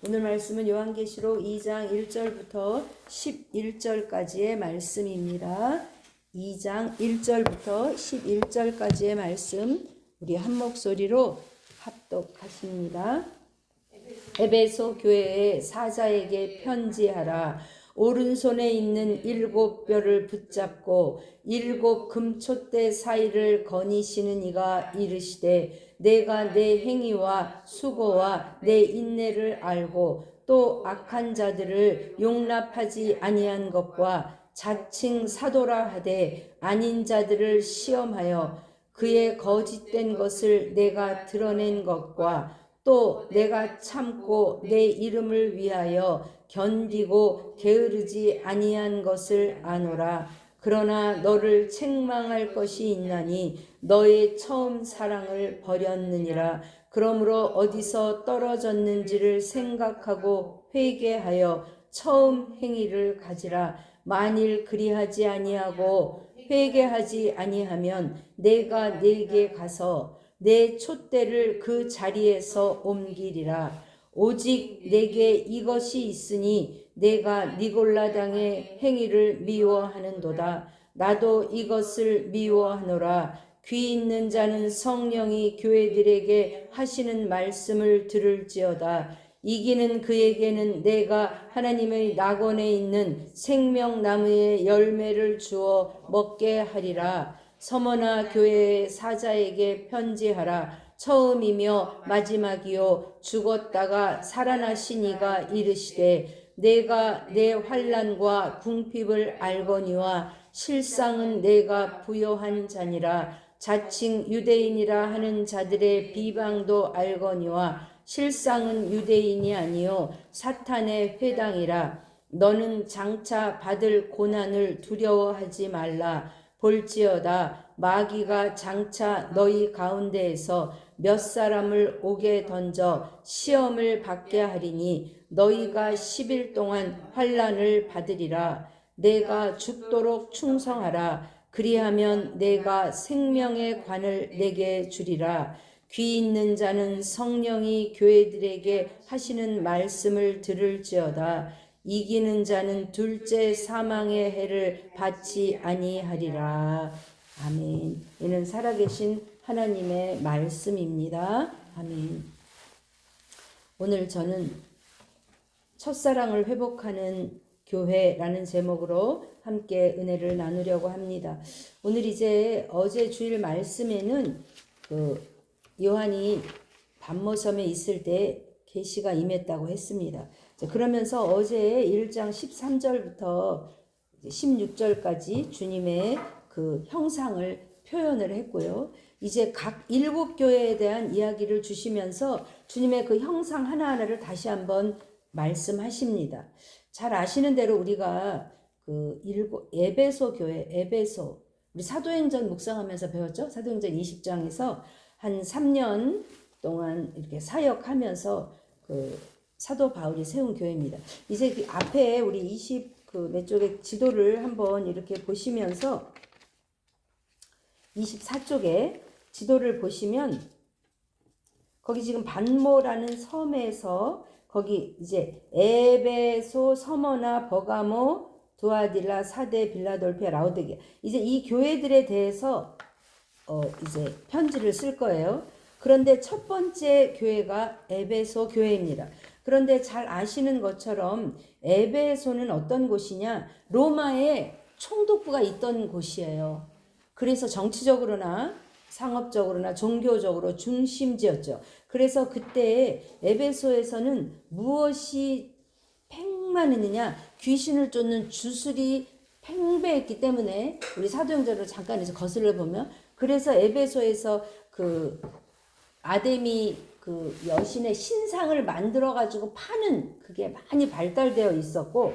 오늘 말씀은 요한계시록 2장 1절부터 11절까지의 말씀입니다. 2장 1절부터 11절까지의 말씀 우리 한 목소리로 합독하십니다. 에베소 교회의 사자에게 편지하라. 오른손에 있는 7뼈를 붙잡고 7 금촛대 사이를 거니시는 이가 이르시되 내가 내 행위와 수고와 내 인내를 알고 또 악한 자들을 용납하지 아니한 것과 자칭 사도라 하되 아닌 자들을 시험하여 그의 거짓된 것을 내가 드러낸 것과 또 내가 참고 내 이름을 위하여 견디고 게으르지 아니한 것을 아노라. 그러나 너를 책망할 것이 있나니 너의 처음 사랑을 버렸느니라. 그러므로 어디서 떨어졌는지를 생각하고 회개하여 처음 행위를 가지라. 만일 그리하지 아니하고 회개하지 아니하면 내가 네게 가서 내 촛대를 그 자리에서 옮기리라. 오직 내게 이것이 있으니 내가 니골라당의 행위를 미워하는도다. 나도 이것을 미워하노라. 귀 있는 자는 성령이 교회들에게 하시는 말씀을 들을지어다. 이기는 그에게는 내가 하나님의 낙원에 있는 생명나무의 열매를 주어 먹게 하리라. 서머나 교회의 사자에게 편지하라. 처음이며 마지막이요 죽었다가 살아나신 이가 이르시되 내가 내 환난과 궁핍을 알거니와 실상은 내가 부요한 자니라. 자칭 유대인이라 하는 자들의 비방도 알거니와 실상은 유대인이 아니요 사탄의 회당이라. 너는 장차 받을 고난을 두려워하지 말라. 볼지어다 마귀가 장차 너희 가운데에서 몇 사람을 옥에 던져 시험을 받게 하리니 너희가 10일 동안 환난을 받으리라. 내가 죽도록 충성하라. 그리하면 내가 생명의 관을 내게 주리라. 귀 있는 자는 성령이 교회들에게 하시는 말씀을 들을지어다. 이기는 자는 둘째 사망의 해를 받지 아니하리라. 아멘. 이는 살아계신 하나님의 말씀입니다. 아멘. 오늘 저는 첫사랑을 회복하는 교회라는 제목으로 함께 은혜를 나누려고 합니다. 오늘 이제 어제 주일 말씀에는 요한이 반모섬에 있을 때 계시가 임했다고 했습니다. 그러면서 어제 1장 13절부터 16절까지 주님의 그 형상을 표현을 했고요. 이제 각 7교회에 대한 이야기를 주시면서 주님의 그 형상 하나하나를 다시 한번 말씀하십니다. 잘 아시는 대로 우리가 에베소 교회, 에베소, 우리 사도행전 묵상하면서 배웠죠? 사도행전 20장에서 한 3년 동안 이렇게 사역하면서 사도 바울이 세운 교회입니다. 이제 그 앞에 우리 몇 쪽의 지도를 한번 이렇게 보시면서 24쪽에 지도를 보시면 거기 지금 반모라는 섬에서 거기 이제 에베소, 서머나, 버가모, 두아딜라, 사데, 빌라돌피아, 라오디게아 이제 이 교회들에 대해서 이제 편지를 쓸 거예요. 그런데 첫 번째 교회가 에베소 교회입니다. 그런데 잘 아시는 것처럼 에베소는 어떤 곳이냐? 로마의 총독부가 있던 곳이에요. 그래서 정치적으로나 상업적으로나 종교적으로 중심지였죠. 그래서 그때 에베소에서는 무엇이 팽만했느냐? 귀신을 쫓는 주술이 팽배했기 때문에 우리 사도행전으로 잠깐 이제 거슬러 보면 그래서 에베소에서 아데미 여신의 신상을 만들어 가지고 파는 그게 많이 발달되어 있었고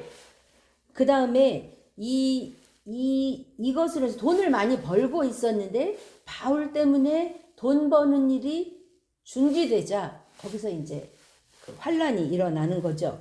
그 다음에 이것으로 해서 돈을 많이 벌고 있었는데 바울 때문에 돈 버는 일이 중지되자 거기서 이제 환란이 일어나는 거죠.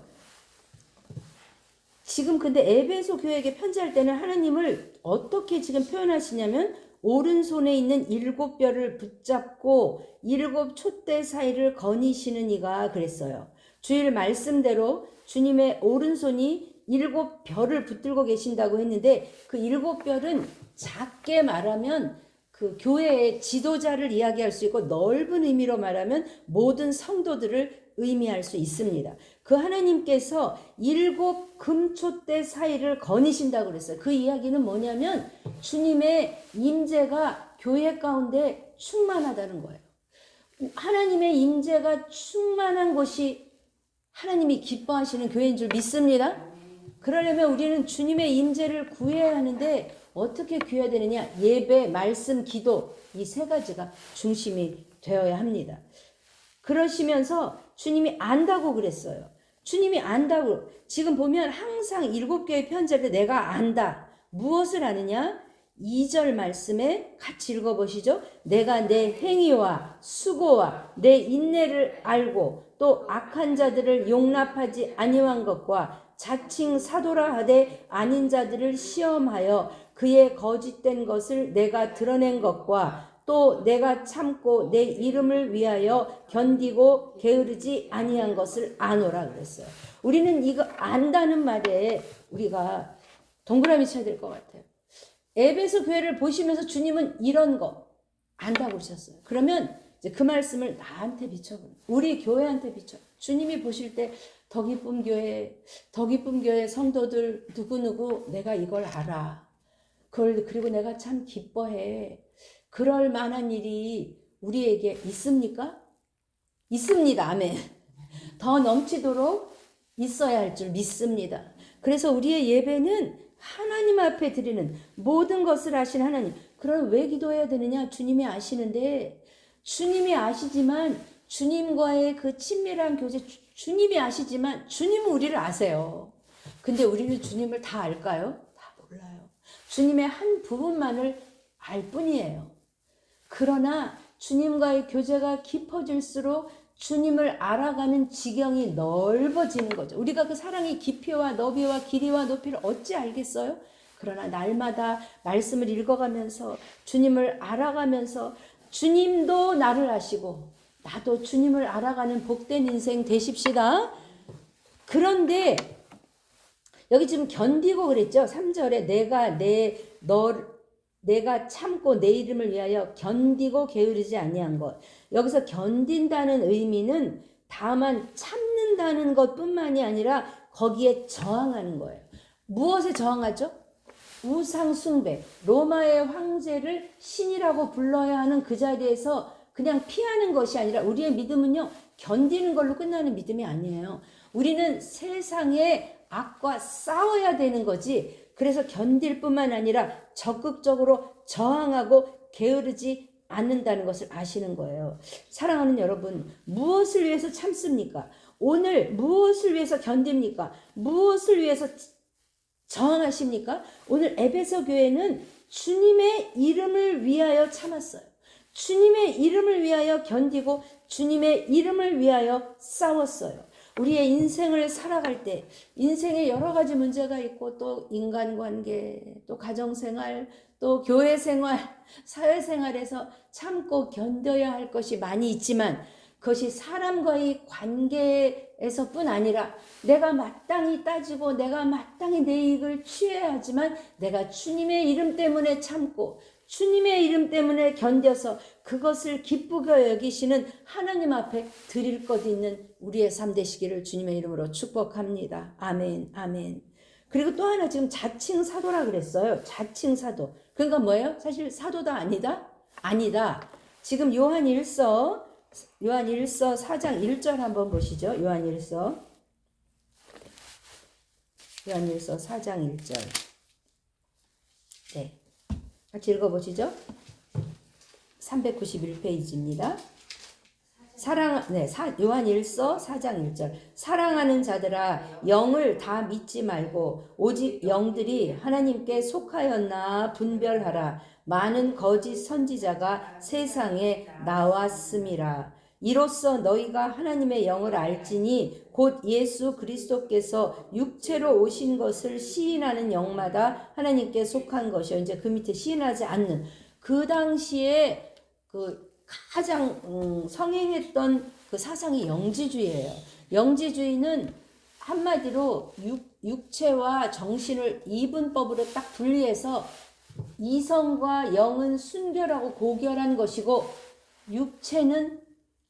지금 근데 에베소 교회에게 편지할 때는 하나님을 어떻게 지금 표현하시냐면 오른손에 있는 7뼈를 붙잡고 7 촛대 사이를 거니시는 이가 그랬어요. 주일 말씀대로 주님의 오른손이 7별을 붙들고 계신다고 했는데 그 7별은 작게 말하면 그 교회의 지도자를 이야기할 수 있고 넓은 의미로 말하면 모든 성도들을 의미할 수 있습니다. 그 하나님께서 7금초대 사이를 거니신다고 그랬어요. 그 이야기는 뭐냐면 주님의 임재가 교회 가운데 충만하다는 거예요. 하나님의 임재가 충만한 곳이 하나님이 기뻐하시는 교회인 줄 믿습니다. 그러려면 우리는 주님의 임재를 구해야 하는데 어떻게 구해야 되느냐? 예배, 말씀, 기도 이 세 가지가 중심이 되어야 합니다. 그러시면서 주님이 안다고 그랬어요. 주님이 안다고. 지금 보면 항상 7개의 편지할 때 내가 안다. 무엇을 아느냐? 2절 말씀에 같이 읽어보시죠. 내가 내 행위와 수고와 내 인내를 알고 또 악한 자들을 용납하지 아니한 것과 자칭 사도라 하되 아닌 자들을 시험하여 그의 거짓된 것을 내가 드러낸 것과 또 내가 참고 내 이름을 위하여 견디고 게으르지 아니한 것을 아노라 그랬어요. 우리는 이거 안다는 말에 우리가 동그라미 쳐야 될 것 같아요. 에베소 교회를 보시면서 주님은 이런 거 안다고 그러셨어요. 그러면 이제 그 말씀을 나한테 비춰보는, 우리 교회한테 비춰. 주님이 보실 때 더 기쁨 교회 성도들 누구누구 내가 이걸 알아. 그리고 내가 참 기뻐해. 그럴 만한 일이 우리에게 있습니까? 있습니다. 아멘. 더 넘치도록 있어야 할 줄 믿습니다. 그래서 우리의 예배는 하나님 앞에 드리는 모든 것을 아신 하나님. 그럼 왜 기도해야 되느냐? 주님이 아시는데, 주님이 아시지만 주님과의 그 친밀한 교제, 주님이 아시지만 주님은 우리를 아세요. 근데 우리는 주님을 다 알까요? 다 몰라요. 주님의 한 부분만을 알 뿐이에요. 그러나 주님과의 교제가 깊어질수록 주님을 알아가는 지경이 넓어지는 거죠. 우리가 그 사랑의 깊이와 너비와 길이와 높이를 어찌 알겠어요? 그러나 날마다 말씀을 읽어가면서 주님을 알아가면서 주님도 나를 아시고 나도 주님을 알아가는 복된 인생 되십시다. 그런데 여기 지금 견디고 그랬죠. 3절에 내가 참고 내 이름을 위하여 견디고 게으르지 아니한 것. 여기서 견딘다는 의미는 다만 참는다는 것뿐만이 아니라 거기에 저항하는 거예요. 무엇에 저항하죠? 우상 숭배. 로마의 황제를 신이라고 불러야 하는 그 자리에서 그냥 피하는 것이 아니라 우리의 믿음은요, 견디는 걸로 끝나는 믿음이 아니에요. 우리는 세상의 악과 싸워야 되는 거지. 그래서 견딜 뿐만 아니라 적극적으로 저항하고 게으르지 않는다는 것을 아시는 거예요. 사랑하는 여러분, 무엇을 위해서 참습니까? 오늘 무엇을 위해서 견딥니까? 무엇을 위해서 저항하십니까? 오늘 에베소 교회는 주님의 이름을 위하여 참았어요. 주님의 이름을 위하여 견디고 주님의 이름을 위하여 싸웠어요. 우리의 인생을 살아갈 때 인생에 여러 가지 문제가 있고 또 인간관계, 또 가정생활, 또 교회생활, 사회생활에서 참고 견뎌야 할 것이 많이 있지만 그것이 사람과의 관계에서뿐 아니라 내가 마땅히 따지고 내가 마땅히 내 이익을 취해야 하지만 내가 주님의 이름 때문에 참고 주님의 이름 때문에 견뎌서 그것을 기쁘게 여기시는 하나님 앞에 드릴 것 있는 우리의 삶 되시기를 주님의 이름으로 축복합니다. 아멘, 아멘. 그리고 또 하나 지금 자칭 사도라 그랬어요. 자칭 사도. 그러니까 뭐예요? 사실 사도다 아니다? 아니다. 지금 요한일서 4장 1절 한번 보시죠. 요한일서 4장 1절. 네. 같이 읽어보시죠. 391페이지입니다. 요한일서 4장 1절. 사랑하는 자들아, 영을 다 믿지 말고 오직 영들이 하나님께 속하였나 분별하라. 많은 거짓 선지자가 세상에 나왔음이라. 이로써 너희가 하나님의 영을 알지니 곧 예수 그리스도께서 육체로 오신 것을 시인하는 영마다 하나님께 속한 것이요. 이제 그 밑에 시인하지 않는 그 당시에 그 가장 성행했던 그 사상이 영지주의예요. 영지주의는 한마디로 육체와 정신을 이분법으로 딱 분리해서 이성과 영은 순결하고 고결한 것이고 육체는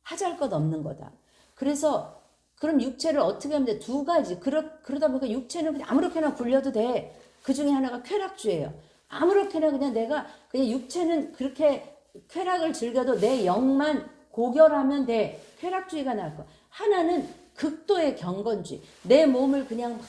하잘것 없는 거다. 그래서 그럼 육체를 어떻게 하면 돼? 두 가지. 그러다 보니까 육체는 그냥 아무렇게나 굴려도 돼. 그 중에 하나가 쾌락주의예요. 아무렇게나 그냥 내가 그냥 육체는 그렇게 쾌락을 즐겨도 내 영만 고결하면 돼. 쾌락주의가 나을 거야. 하나는 극도의 경건주의. 내 몸을 그냥 막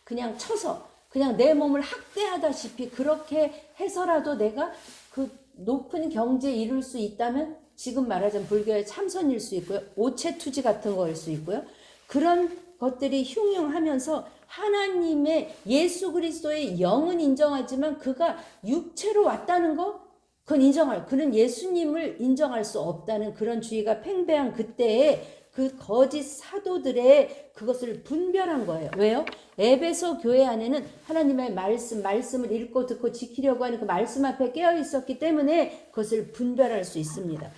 그냥 쳐서 그냥 내 몸을 학대하다시피 그렇게 해서라도 내가 그 높은 경지에 이룰 수 있다면 지금 말하자면 불교의 참선일 수 있고요. 오체투지 같은 거일 수 있고요. 그런 것들이 흉흉하면서 하나님의 예수 그리스도의 영은 인정하지만 그가 육체로 왔다는 거 그건 그는 예수님을 인정할 수 없다는 그런 주의가 팽배한 그때에 그 거짓 사도들의 그것을 분별한 거예요. 왜요? 에베소 교회 안에는 하나님의 말씀을 읽고 듣고 지키려고 하는 그 말씀 앞에 깨어 있었기 때문에 그것을 분별할 수 있습니다.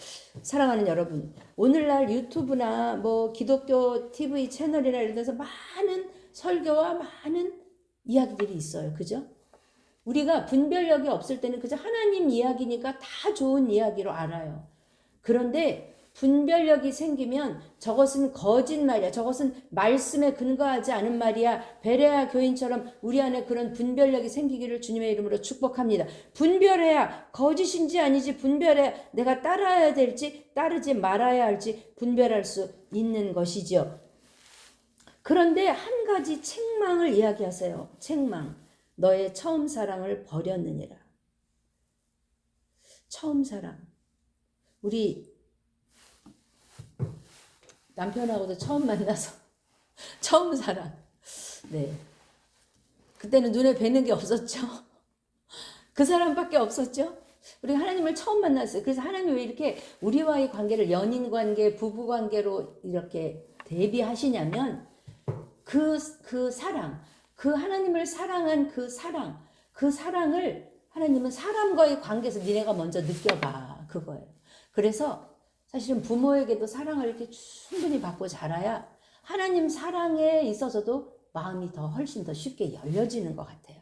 사랑하는 여러분, 오늘날 유튜브나 뭐 기독교 TV 채널이나 이런 데서 많은 설교와 많은 이야기들이 있어요. 그죠? 우리가 분별력이 없을 때는 그저 하나님 이야기니까 다 좋은 이야기로 알아요. 그런데 분별력이 생기면 저것은 거짓말이야. 저것은 말씀에 근거하지 않은 말이야. 베레아 교인처럼 우리 안에 그런 분별력이 생기기를 주님의 이름으로 축복합니다. 분별해야 거짓인지 아니지 분별해야 내가 따라야 될지 따르지 말아야 할지 분별할 수 있는 것이죠. 그런데 한 가지 책망을 이야기하세요. 책망. 너의 처음 사랑을 버렸느니라. 처음 사랑. 우리 남편하고도 처음 만나서 처음 사랑. 네. 그때는 눈에 뵈는 게 없었죠. 그 사람밖에 없었죠. 우리 하나님을 처음 만났어요. 그래서 하나님 왜 이렇게 우리와의 관계를 연인 관계, 부부 관계로 이렇게 대비하시냐면 그 사랑, 그 하나님을 사랑한 그 사랑을 하나님은 사람과의 관계에서 니네가 먼저 느껴봐. 그거예요. 그래서 사실은 부모에게도 사랑을 이렇게 충분히 받고 자라야 하나님 사랑에 있어서도 마음이 훨씬 더 쉽게 열려지는 것 같아요.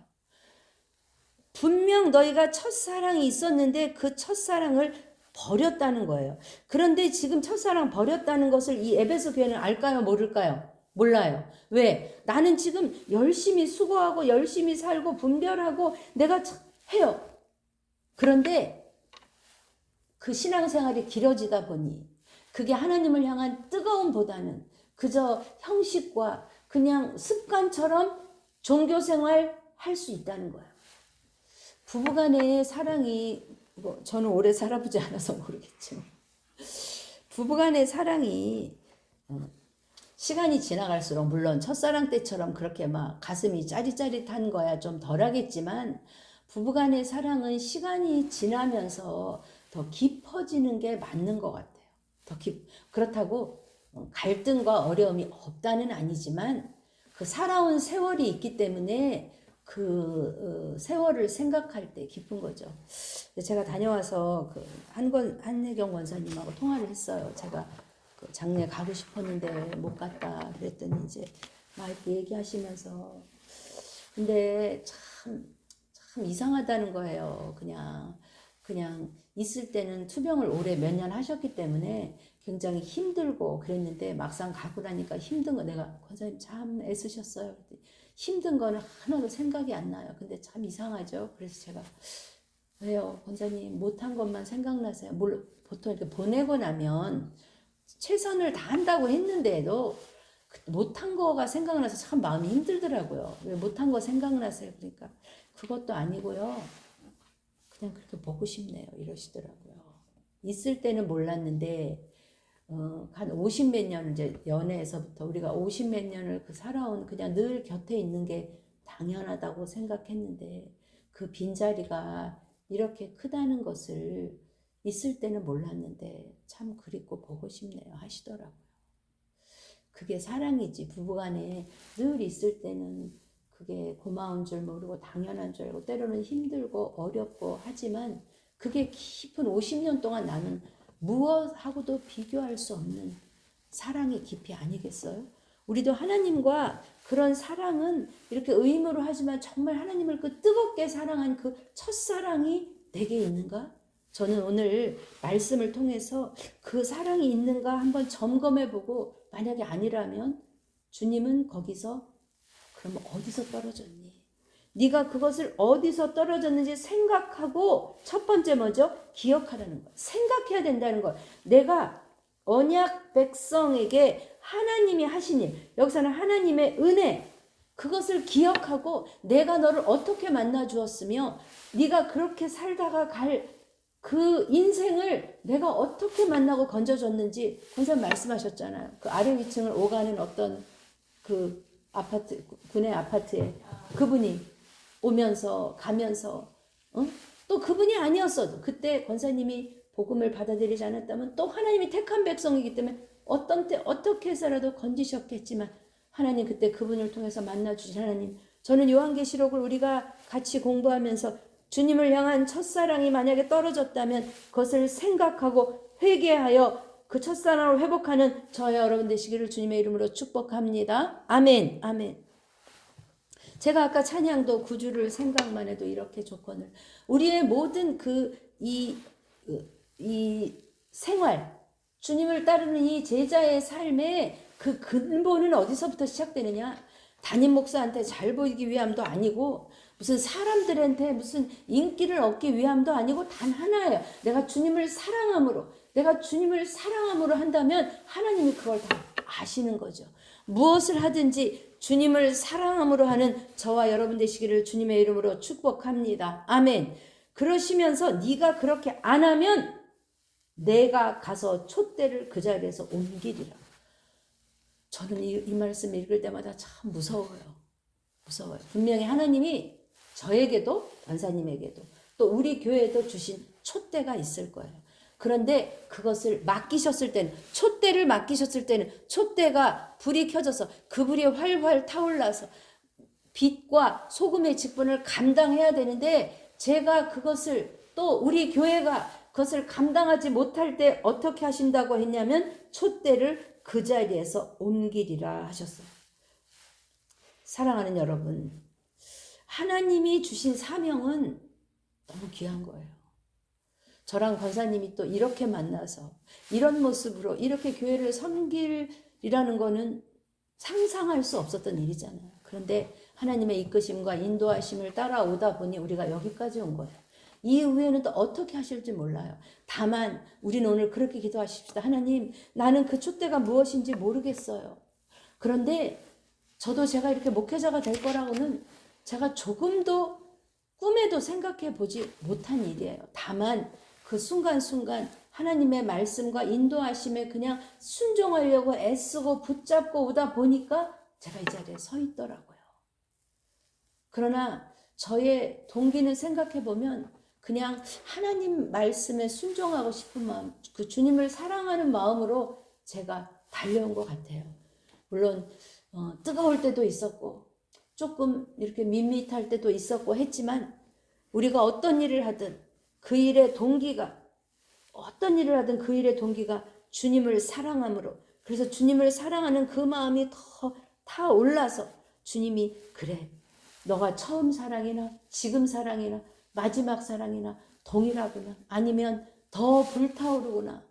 분명 너희가 첫사랑이 있었는데 그 첫사랑을 버렸다는 거예요. 그런데 지금 첫사랑 버렸다는 것을 이 에베소 교회는 알까요? 모를까요? 몰라요. 왜? 나는 지금 열심히 수고하고 열심히 살고 분별하고 내가 해요. 그런데 그 신앙생활이 길어지다 보니 그게 하나님을 향한 뜨거움보다는 그저 형식과 그냥 습관처럼 종교생활 할 수 있다는 거예요. 부부간의 사랑이 저는 오래 살아보지 않아서 모르겠지만 부부간의 사랑이 시간이 지나갈수록 물론 첫사랑 때처럼 그렇게 막 가슴이 짜릿짜릿한 거야 좀 덜하겠지만 부부간의 사랑은 시간이 지나면서 더 깊어지는 게 맞는 것 같아요. 그렇다고 갈등과 어려움이 없다는 아니지만 그 살아온 세월이 있기 때문에 그 세월을 생각할 때 기쁜 거죠. 제가 다녀와서 그 한혜경 원사님하고 통화를 했어요. 제가 그 장례 가고 싶었는데 못 갔다 그랬더니 이제 막 이렇게 얘기하시면서 근데 참 이상하다는 거예요. 그냥 있을 때는 투병을 오래 몇 년 하셨기 때문에 굉장히 힘들고 그랬는데 막상 가고 나니까 힘든 거 내가 권사님 참 애쓰셨어요. 힘든 거는 하나도 생각이 안 나요. 근데 참 이상하죠. 그래서 제가 왜요? 권사님 못한 것만 생각나세요. 물론 보통 이렇게 보내고 나면 최선을 다한다고 했는데도 못한 거가 생각나서 참 마음이 힘들더라고요. 왜 못한 거 생각나세요? 그러니까 그것도 아니고요. 그냥 그렇게 보고 싶네요. 이러시더라고요. 있을 때는 몰랐는데 한 50 몇 년을 이제 연애에서부터 우리가 50 몇 년을 그 살아온 그냥 늘 곁에 있는 게 당연하다고 생각했는데 그 빈자리가 이렇게 크다는 것을 있을 때는 몰랐는데 참 그립고 보고 싶네요 하시더라고요. 그게 사랑이지. 부부간에 늘 있을 때는 그게 고마운 줄 모르고 당연한 줄 알고 때로는 힘들고 어렵고 하지만 그게 깊은 50년 동안 나는 무엇하고도 비교할 수 없는 사랑의 깊이 아니겠어요? 우리도 하나님과 그런 사랑은 이렇게 의무로 하지만 정말 하나님을 그 뜨겁게 사랑한 그 첫사랑이 내게 있는가? 저는 오늘 말씀을 통해서 그 사랑이 있는가 한번 점검해보고 만약에 아니라면 주님은 거기서 그럼 어디서 떨어졌니? 네가 그것을 어디서 떨어졌는지 생각하고 첫 번째 뭐죠? 기억하라는 거. 생각해야 된다는 거. 내가 언약 백성에게 하나님이 하신 일, 여기서는 하나님의 은혜, 그것을 기억하고 내가 너를 어떻게 만나 주었으며 네가 그렇게 살다가 갈 그 인생을 내가 어떻게 만나고 건져줬는지 권사님 말씀하셨잖아요. 그 아래 위층을 오가는 어떤 그 아파트, 군의 아파트에 그분이 오면서 가면서 또 그분이 아니었어도 그때 권사님이 복음을 받아들이지 않았다면 또 하나님이 택한 백성이기 때문에 어떤 때 어떻게 해서라도 건지셨겠지만 하나님 그때 그분을 통해서 만나주신 하나님, 저는 요한계시록을 우리가 같이 공부하면서 주님을 향한 첫사랑이 만약에 떨어졌다면 그것을 생각하고 회개하여 그 첫사랑을 회복하는 저와 여러분 되시기를 주님의 이름으로 축복합니다. 아멘. 아멘. 제가 아까 찬양도 구주를 생각만 해도 이렇게 조건을, 우리의 모든 이 생활, 주님을 따르는 이 제자의 삶의 그 근본은 어디서부터 시작되느냐? 담임 목사한테 잘 보이기 위함도 아니고 무슨 사람들한테 무슨 인기를 얻기 위함도 아니고 단 하나예요. 내가 주님을 사랑함으로, 내가 주님을 사랑함으로 한다면 하나님이 그걸 다 아시는 거죠. 무엇을 하든지 주님을 사랑함으로 하는 저와 여러분 되시기를 주님의 이름으로 축복합니다. 아멘. 그러시면서 네가 그렇게 안 하면 내가 가서 촛대를 그 자리에서 옮기리라. 저는 이 말씀 읽을 때마다 참 무서워요. 무서워요. 분명히 하나님이 저에게도 권사님에게도 또 우리 교회에도 주신 촛대가 있을 거예요. 그런데 그것을 맡기셨을 때는, 촛대를 맡기셨을 때는 촛대가 불이 켜져서 그 불이 활활 타올라서 빛과 소금의 직분을 감당해야 되는데 제가 그것을 또 우리 교회가 그것을 감당하지 못할 때 어떻게 하신다고 했냐면 촛대를 그 자리에서 옮기리라 하셨어요. 사랑하는 여러분, 하나님이 주신 사명은 너무 귀한 거예요. 저랑 권사님이 또 이렇게 만나서 이런 모습으로 이렇게 교회를 섬길이라는 거는 상상할 수 없었던 일이잖아요. 그런데 하나님의 이끄심과 인도하심을 따라오다 보니 우리가 여기까지 온 거예요. 이후에는 또 어떻게 하실지 몰라요. 다만 우리는 오늘 그렇게 기도하십시다. 하나님, 나는 그 촛대가 무엇인지 모르겠어요. 그런데 저도 제가 이렇게 목회자가 될 거라고는 제가 조금도 꿈에도 생각해 보지 못한 일이에요. 다만 그 순간순간 하나님의 말씀과 인도하심에 그냥 순종하려고 애쓰고 붙잡고 오다 보니까 제가 이 자리에 서 있더라고요. 그러나 저의 동기는 생각해 보면 그냥 하나님 말씀에 순종하고 싶은 마음, 그 주님을 사랑하는 마음으로 제가 달려온 것 같아요. 물론 뜨거울 때도 있었고 조금 이렇게 밋밋할 때도 있었고 했지만 우리가 어떤 일을 하든 그 일의 동기가, 어떤 일을 하든 그 일의 동기가 주님을 사랑함으로, 그래서 주님을 사랑하는 그 마음이 더 타올라서 주님이 그래, 너가 처음 사랑이나 지금 사랑이나 마지막 사랑이나 동일하구나, 아니면 더 불타오르구나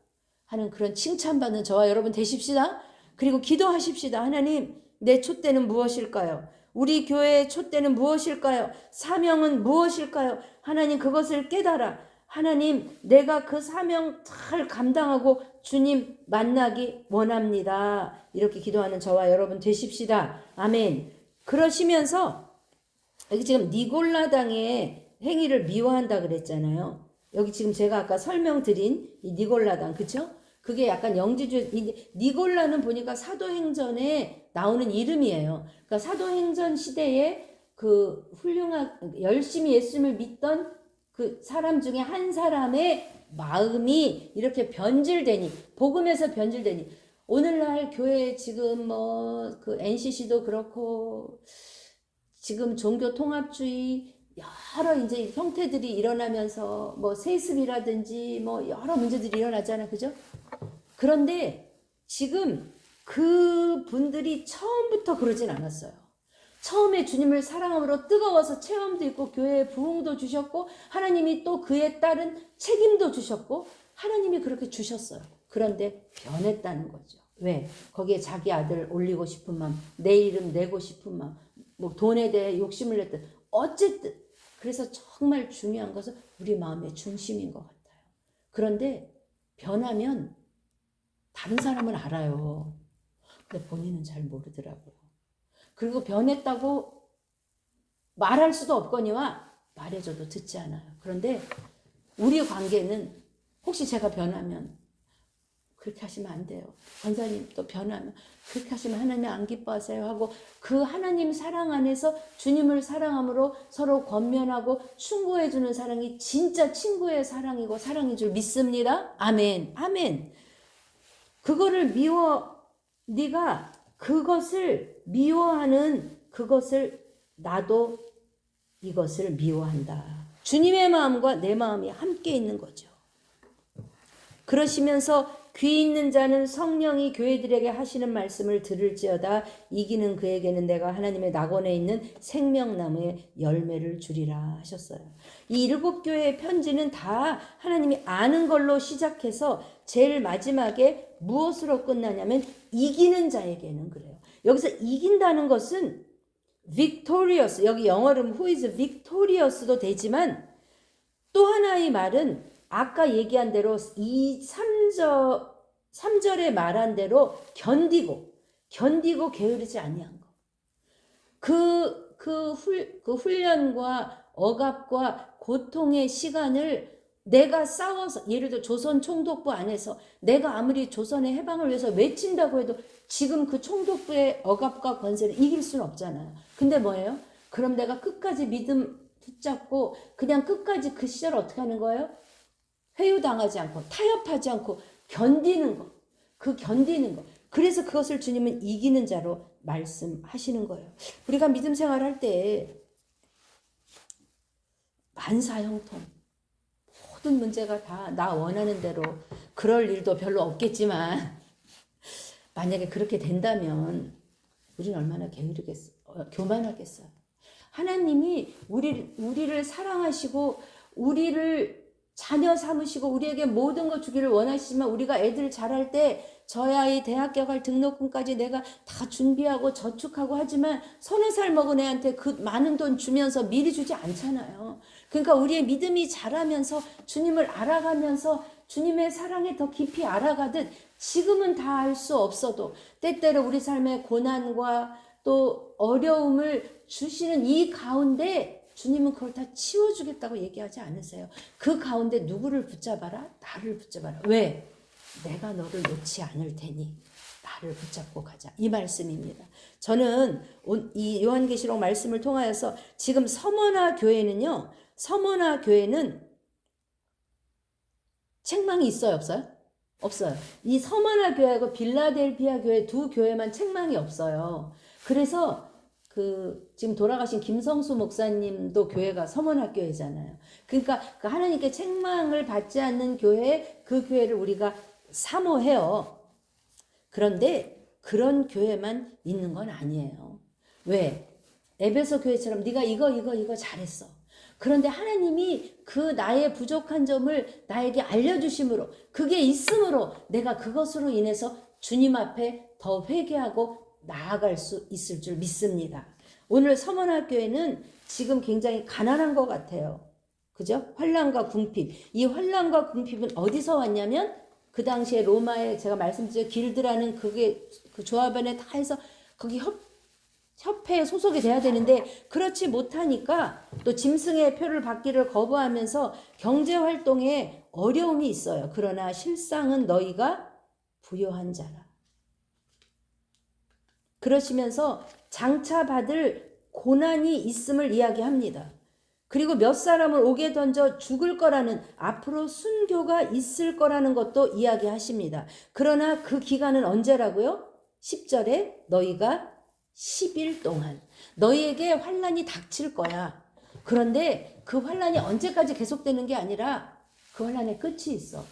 하는 그런 칭찬받는 저와 여러분 되십시다. 그리고 기도하십시다. 하나님, 내 촛대는 무엇일까요? 우리 교회의 촛대는 무엇일까요? 사명은 무엇일까요? 하나님, 그것을 깨달아 하나님, 내가 그 사명 잘 감당하고 주님 만나기 원합니다. 이렇게 기도하는 저와 여러분 되십시다. 아멘. 그러시면서 여기 지금 니골라당의 행위를 미워한다 그랬잖아요. 여기 지금 제가 아까 설명드린 이 니골라당, 그쵸? 그게 약간 영지주의, 니골라는 보니까 사도행전에 나오는 이름이에요. 그러니까 사도행전 시대에 그 훌륭한, 열심히 예수님을 믿던 그 사람 중에 한 사람의 마음이 이렇게 변질되니, 복음에서 변질되니, 오늘날 교회 지금 뭐 그 NCC도 그렇고 지금 종교 통합주의 여러 이제 형태들이 일어나면서 뭐 세습이라든지 뭐 여러 문제들이 일어나잖아요. 그죠? 그런데 지금 그 분들이 처음부터 그러진 않았어요. 처음에 주님을 사랑함으로 뜨거워서 체험도 있고 교회에 부흥도 주셨고 하나님이 또 그에 따른 책임도 주셨고 하나님이 그렇게 주셨어요. 그런데 변했다는 거죠. 왜? 거기에 자기 아들 올리고 싶은 마음, 내 이름 내고 싶은 마음, 뭐 돈에 대해 욕심을 냈든 어쨌든 그래서 정말 중요한 것은 우리 마음의 중심인 것 같아요. 그런데 변하면 다른 사람은 알아요. 근데 본인은 잘 모르더라고요. 그리고 변했다고 말할 수도 없거니와 말해줘도 듣지 않아요. 그런데 우리 관계는 혹시 제가 변하면 그렇게 하시면 안 돼요. 권사님 또 변하면 그렇게 하시면 하나님 안 기뻐하세요 하고 그 하나님 사랑 안에서 주님을 사랑함으로 서로 권면하고 충고해주는 사랑이 진짜 친구의 사랑이고 사랑인 줄 믿습니다. 아멘. 아멘. 그거를 네가 그것을 미워하는 그것을 나도 이것을 미워한다. 주님의 마음과 내 마음이 함께 있는 거죠. 그러시면서 귀 있는 자는 성령이 교회들에게 하시는 말씀을 들을지어다. 이기는 그에게는 내가 하나님의 낙원에 있는 생명나무의 열매를 주리라 하셨어요. 이 7교회의 편지는 다 하나님이 아는 걸로 시작해서 제일 마지막에 무엇으로 끝나냐면 이기는 자에게는 그래요. 여기서 이긴다는 것은 victorious, 여기 영어로는 who is victorious도 되지만 또 하나의 말은 아까 얘기한 대로 3절에 말한 대로 견디고 게으르지 아니한 거. 그 훈련과 억압과 고통의 시간을 내가 싸워서 예를 들어 조선 총독부 안에서 내가 아무리 조선의 해방을 위해서 외친다고 해도 지금 그 총독부의 억압과 권세를 이길 수는 없잖아요. 근데 뭐예요? 그럼 내가 끝까지 믿음 붙잡고 그냥 끝까지 그 시절 어떻게 하는 거예요? 회유당하지 않고 타협하지 않고 견디는 거. 그 견디는 거. 그래서 그것을 주님은 이기는 자로 말씀하시는 거예요. 우리가 믿음 생활할 때 만사형통 모든 문제가 다 나 원하는 대로 그럴 일도 별로 없겠지만 만약에 그렇게 된다면 우리는 얼마나 교만하겠어요. 하나님이 우리를 사랑하시고 우리를 자녀 삼으시고 우리에게 모든 거 주기를 원하시지만 우리가 애들 자랄 때 저희 아이 대학교 갈 등록금까지 내가 다 준비하고 저축하고 하지만 30살 먹은 애한테 그 많은 돈 주면서 미리 주지 않잖아요. 그러니까 우리의 믿음이 자라면서 주님을 알아가면서 주님의 사랑에 더 깊이 알아가듯 지금은 다 알 수 없어도 때때로 우리 삶의 고난과 또 어려움을 주시는 이 가운데 주님은 그걸 다 치워주겠다고 얘기하지 않으세요. 그 가운데 누구를 붙잡아라? 나를 붙잡아라. 왜? 내가 너를 놓지 않을 테니 나를 붙잡고 가자. 이 말씀입니다. 저는 이 요한계시록 말씀을 통하여서 지금 서머나 교회는 책망이 있어요? 없어요? 없어요. 이 서머나 교회하고 빌라델피아 교회 두 교회만 책망이 없어요. 그래서 지금 돌아가신 김성수 목사님도 교회가 서문학교회잖아요. 그러니까 그 하나님께 책망을 받지 않는 교회, 그 교회를 우리가 사모해요. 그런데 그런 교회만 있는 건 아니에요. 왜? 에베소 교회처럼 네가 이거 잘했어. 그런데 하나님이 그 나의 부족한 점을 나에게 알려주심으로 그게 있으므로 내가 그것으로 인해서 주님 앞에 더 회개하고 나아갈 수 있을 줄 믿습니다. 오늘 서문학교회는 지금 굉장히 가난한 것 같아요. 그죠? 환난과 궁핍. 이 환난과 궁핍은 어디서 왔냐면 그 당시에 로마에 제가 말씀드렸죠. 길드라는 그게 그 조합원에 다 해서 거기 협회에 소속이 돼야 되는데 그렇지 못하니까 또 짐승의 표를 받기를 거부하면서 경제활동에 어려움이 있어요. 그러나 실상은 너희가 부요한 자라. 그러시면서 장차 받을 고난이 있음을 이야기합니다. 그리고 몇 사람을 옥에 던져 죽을 거라는 앞으로 순교가 있을 거라는 것도 이야기하십니다. 그러나 그 기간은 언제라고요? 10절에 너희가 10일 동안 너희에게 환난이 닥칠 거야. 그런데 그 환난이 언제까지 계속되는 게 아니라 그 환난의 끝이 있어.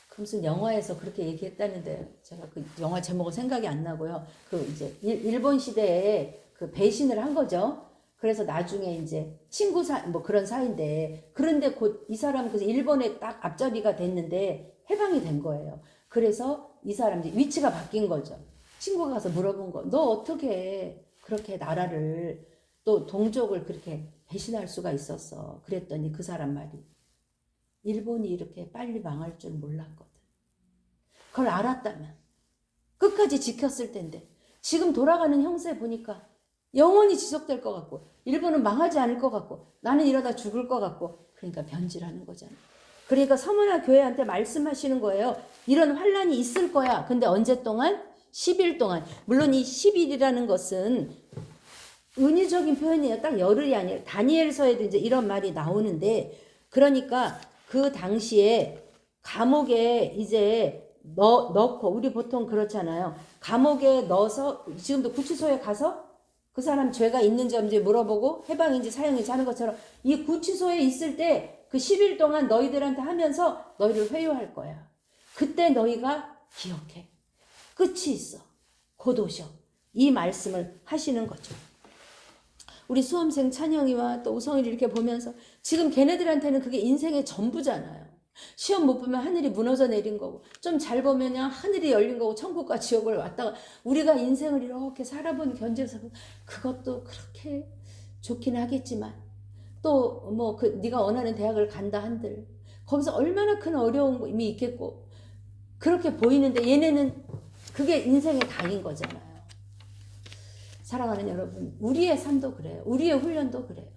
그 무슨 영화에서 그렇게 얘기했다는데 제가 그 영화 제목은 생각이 안 나고요. 그 이제 일본 시대에 그 배신을 한 거죠. 그래서 나중에 이제 친구 뭐 그런 사이인데, 그런데 곧 이 사람은 그래서 일본에 딱 앞자리가 됐는데 해방이 된 거예요. 그래서 이 사람 이제 위치가 바뀐 거죠. 친구가 가서 물어본 거, 너 어떻게 그렇게 나라를 또 동족을 그렇게 배신할 수가 있었어? 그랬더니 그 사람 말이, 일본이 이렇게 빨리 망할 줄 몰랐거든. 그걸 알았다면 끝까지 지켰을 텐데, 지금 돌아가는 형세 보니까 영원히 지속될 것 같고, 일본은 망하지 않을 것 같고, 나는 이러다 죽을 것 같고, 그러니까 변질하는 거잖아. 그러니까 서머나 교회한테 말씀하시는 거예요. 이런 환란이 있을 거야. 근데 언제 동안? 10일 동안. 물론 이 10일이라는 것은 은유적인 표현이에요. 딱 열흘이 아니라 다니엘서에도 이제 이런 말이 나오는데, 그러니까 그 당시에 감옥에 이제 넣고, 우리 보통 그렇잖아요. 감옥에 넣어서 지금도 구치소에 가서 그 사람 죄가 있는지 없는지 물어보고 해방인지 사형인지 하는 것처럼, 이 구치소에 있을 때 그 10일 동안 너희들한테 하면서 너희를 회유할 거야. 그때 너희가 기억해. 끝이 있어. 곧 오셔. 이 말씀을 하시는 거죠. 우리 수험생 찬영이와 또 우성이를 이렇게 보면서 지금 걔네들한테는 그게 인생의 전부잖아요. 시험 못 보면 하늘이 무너져 내린 거고, 좀 잘 보면 하늘이 열린 거고, 천국과 지옥을 왔다가 우리가 인생을 이렇게 살아본 견제에서 그것도 그렇게 좋긴 하겠지만, 또 뭐 그 네가 원하는 대학을 간다 한들 거기서 얼마나 큰 어려움이 있겠고, 그렇게 보이는데 얘네는 그게 인생의 다인 거잖아요. 사랑하는 여러분, 우리의 삶도 그래요. 우리의 훈련도 그래요.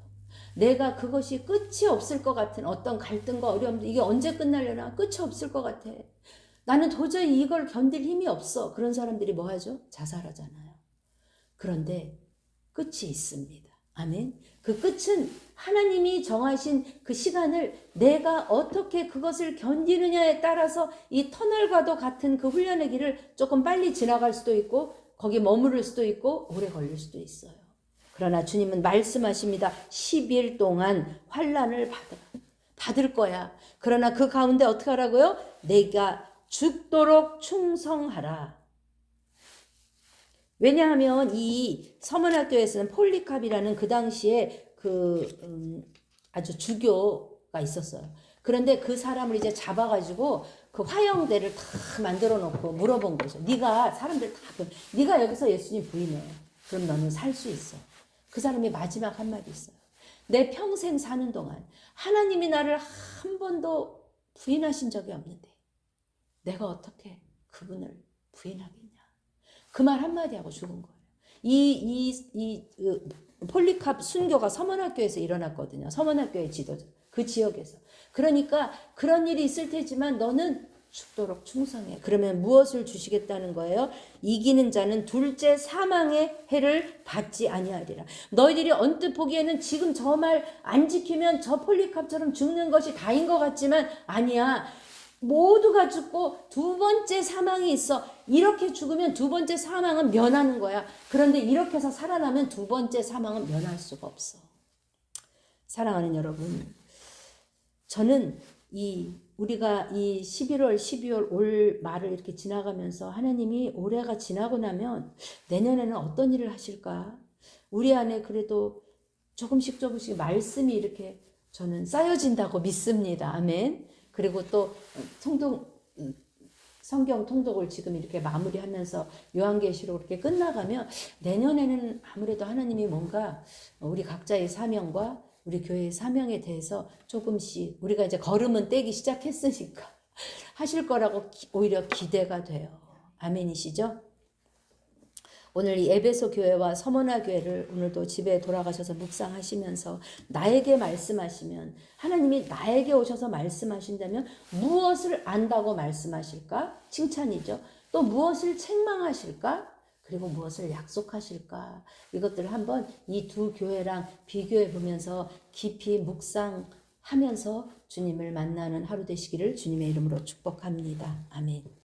내가 그것이 끝이 없을 것 같은 어떤 갈등과 어려움도, 이게 언제 끝나려나? 끝이 없을 것 같아. 나는 도저히 이걸 견딜 힘이 없어. 그런 사람들이 뭐 하죠? 자살하잖아요. 그런데 끝이 있습니다. 아멘. 그 끝은 하나님이 정하신 그 시간을 내가 어떻게 그것을 견디느냐에 따라서 이 터널과도 같은 그 훈련의 길을 조금 빨리 지나갈 수도 있고, 거기 머무를 수도 있고, 오래 걸릴 수도 있어요. 그러나 주님은 말씀하십니다. 10일 동안 환난을 받을 거야. 그러나 그 가운데 어떻게 하라고요? 내가 죽도록 충성하라. 왜냐하면 이 서문학교에서는 폴리캅이라는 그 당시에 아주 주교가 있었어요. 그런데 그 사람을 이제 잡아가지고 그 화형대를 다 만들어 놓고 물어본 거죠. 네가 사람들 다, 네가 여기서 예수님 부인해. 그럼 너는 살 수 있어. 그 사람이 마지막 한마디 있어요. 내 평생 사는 동안 하나님이 나를 한 번도 부인하신 적이 없는데 내가 어떻게 그분을 부인하겠냐. 그 말 한마디 하고 죽은 거예요. 폴리캅 순교가 서문학교에서 일어났거든요. 서문학교의 지도자. 그 지역에서. 그러니까 그런 일이 있을 테지만 너는 죽도록 충성해. 그러면 무엇을 주시겠다는 거예요? 이기는 자는 둘째 사망의 해를 받지 아니하리라. 너희들이 언뜻 보기에는 지금 저 말 안 지키면 저 폴리캅처럼 죽는 것이 다인 것 같지만 아니야. 모두가 죽고 두 번째 사망이 있어. 이렇게 죽으면 두 번째 사망은 면하는 거야. 그런데 이렇게 해서 살아나면 두 번째 사망은 면할 수가 없어. 사랑하는 여러분, 저는 우리가 이 11월, 12월 올 말을 이렇게 지나가면서 하나님이 올해가 지나고 나면 내년에는 어떤 일을 하실까? 우리 안에 그래도 조금씩 말씀이 이렇게 저는 쌓여진다고 믿습니다. 아멘. 그리고 또 성경 통독을 지금 이렇게 마무리하면서 요한계시록 이렇게 끝나가면 내년에는 아무래도 하나님이 뭔가 우리 각자의 사명과 우리 교회의 사명에 대해서 조금씩 우리가 이제 걸음은 떼기 시작했으니까 하실 거라고 오히려 기대가 돼요. 아멘이시죠? 오늘 이 에베소 교회와 서머나 교회를 오늘도 집에 돌아가셔서 묵상하시면서 나에게 말씀하시면, 하나님이 나에게 오셔서 말씀하신다면 무엇을 안다고 말씀하실까? 칭찬이죠. 또 무엇을 책망하실까? 그리고 무엇을 약속하실까? 이것들을 한번 이 두 교회랑 비교해 보면서 깊이 묵상하면서 주님을 만나는 하루 되시기를 주님의 이름으로 축복합니다. 아멘.